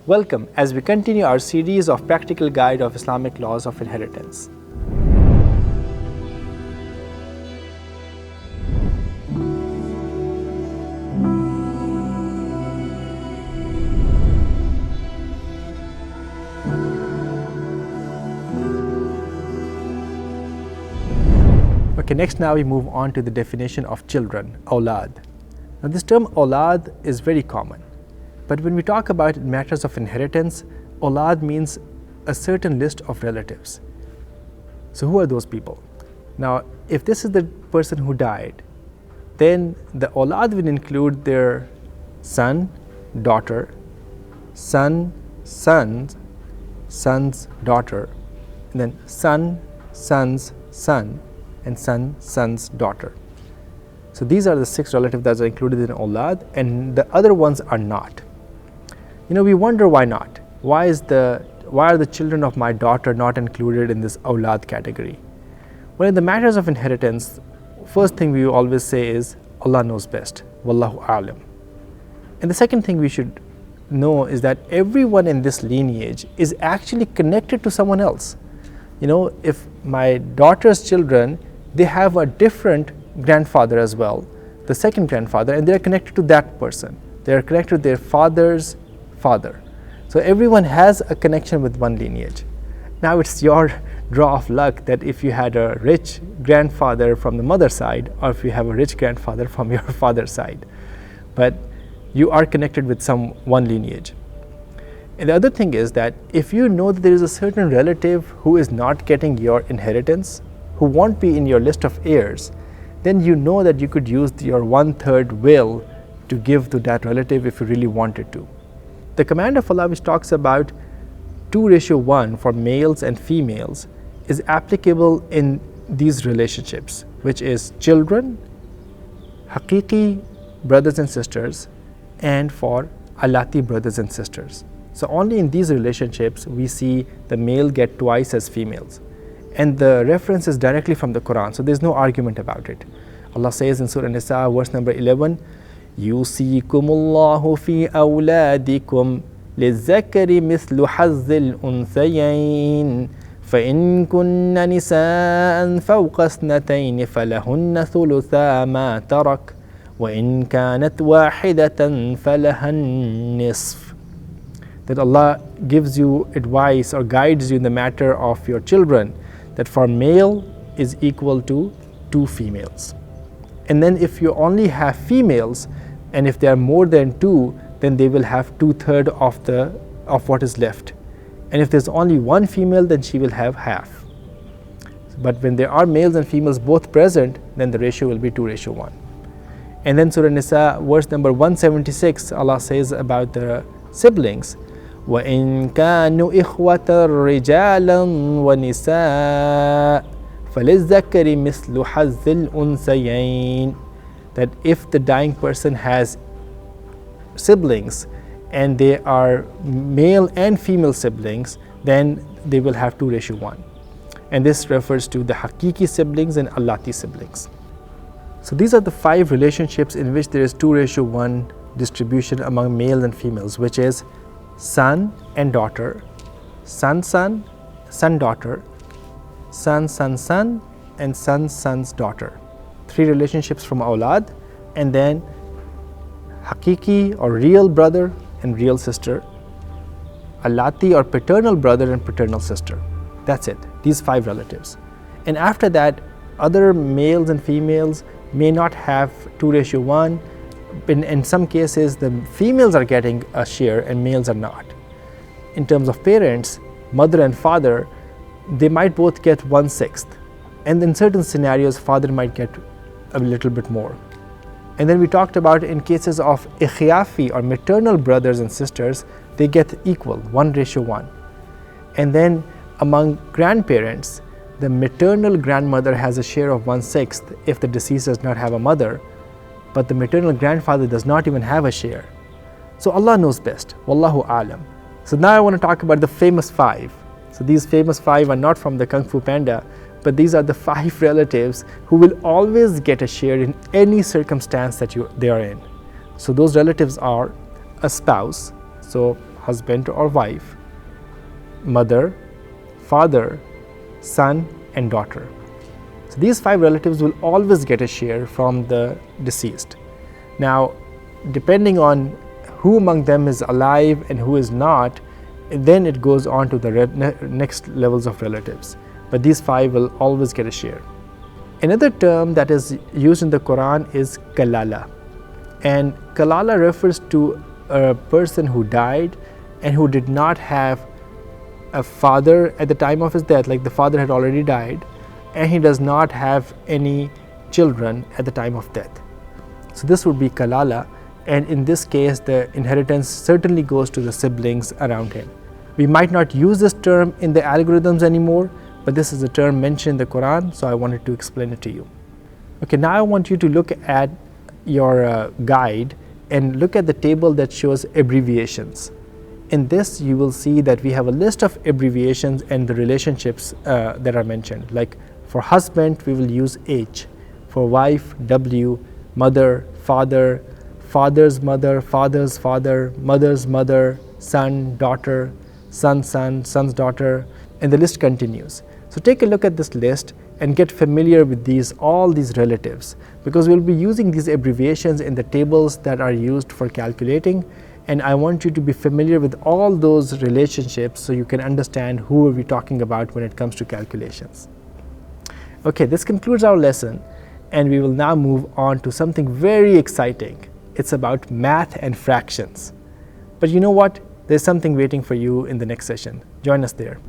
Welcome as we continue our series of practical guide of Islamic laws of inheritance. Okay, next now we move on to the definition of children, awlad. Now this term awlad is very common, but when we talk about matters of inheritance, awlad means a certain list of relatives. So who are those people? Now if this is the person who died, then the awlad will include their son, daughter, son, sons, son's daughter, and then son, son's son, and son, son's daughter. So these are the 6 relatives that are included in awlad, and the other ones are not. We wonder why not. Why are the children of my daughter not included in this awlad category? Well, in the matters of inheritance, first thing we always say is Allah knows best, wallahu a'lam. And the second thing we should know is that everyone in this lineage is actually connected to someone else. If my daughter's children, they have a different grandfather as well, the second grandfather, and they are connected to that person. They are connected to their father's father. So everyone has a connection with one lineage. Now it's your draw of luck that if you had a rich grandfather from the mother's side, or if you have a rich grandfather from your father's side, but you are connected with one lineage. And the other thing is that if you know that there is a certain relative who is not getting your inheritance, who won't be in your list of heirs, then you know that you could use your 1/3 will to give to that relative if you really wanted to. The command of Allah, which talks about 2:1 for males and females, is applicable in these relationships, which is children, haqiqi brothers and sisters, and for alati brothers and sisters. So only in these relationships we see the male get twice as females. And the reference is directly from the Quran, so there's no argument about it. Allah says in Surah Nisa, verse number 11, يُوصِيكُمُ اللَّهُ فِي أَوْلَادِكُمْ لِلذَّكَرِ مِثْلُ حَظِّ الْأُنْثَيَيْنِ فَإِنْ كُنَّ نِسَاءً فَوْقَ اثْنَتَيْنِ فَلَهُنَّ ثُلُثَا مَا تَرَكَ وَإِنْ كَانَتْ وَاحِدَةً فَلَهَا النِّصْفُ. That Allah gives you advice or guides you in the matter of your children, that for male is equal to 2 females. And then if you only have females, and if there are more than 2, then they will have 2/3 of what is left. And if there's only 1 female, then she will have half. But when there are males and females both present, then the ratio will be 2:1. And then Surah Nisa, verse number 176, Allah says about the siblings, وَإِن كَانُوا إِخْوَةً رِجَالًا وَنِسَاءً فَلِلذَّكَرِ مِثْلُ حَظِّ الْأُنْثَيَيْنِ. That if the dying person has siblings and they are male and female siblings, then they will have 2:1. And this refers to the haqiqi siblings and alati siblings. So these are the 5 relationships in which there is 2:1 distribution among males and females, which is son and daughter, son, son, daughter, son, son, and son, son's daughter. 3 relationships from awlad, and then haqiqi or real brother and real sister, alati or paternal brother and paternal sister. That's it, these 5 relatives. And after that, other males and females may not have 2:1. In some cases, the females are getting a share and males are not. In terms of parents, mother and father, they might both get 1/6. And in certain scenarios, father might get a little bit more. And then we talked about in cases of ikhyafi or maternal brothers and sisters, they get equal, 1:1. And then among grandparents, the maternal grandmother has a share of 1/6 if the deceased does not have a mother, but the maternal grandfather does not even have a share. So Allah knows best, wallahu a'lam. So now I want to talk about the famous 5. So these famous 5 are not from the Kung Fu Panda, but these are the 5 relatives who will always get a share in any circumstance that they are in. So those relatives are a spouse, so husband or wife, mother, father, son, and daughter. So these 5 relatives will always get a share from the deceased. Now, depending on who among them is alive and who is not, then it goes on to the next levels of relatives. But these 5 will always get a share. Another term that is used in the Quran is kalala. And kalala refers to a person who died and who did not have a father at the time of his death, like the father had already died, and he does not have any children at the time of death. So this would be kalala, and in this case the inheritance certainly goes to the siblings around him. We might not use this term in the algorithms anymore, but this is a term mentioned in the Quran, so I wanted to explain it to you. Okay, now I want you to look at your guide and look at the table that shows abbreviations. In this you will see that we have a list of abbreviations and the relationships that are mentioned. Like for husband we will use H, for wife W, mother, father, father's mother, father's father, mother's mother, son, daughter, son's son, son's daughter, and the list continues. So take a look at this list and get familiar with all these relatives, because we'll be using these abbreviations in the tables that are used for calculating, and I want you to be familiar with all those relationships so you can understand who are we talking about when it comes to calculations. Okay, this concludes our lesson, and we will now move on to something very exciting. It's about math and fractions. But you know what? There's something waiting for you in the next session. Join us there.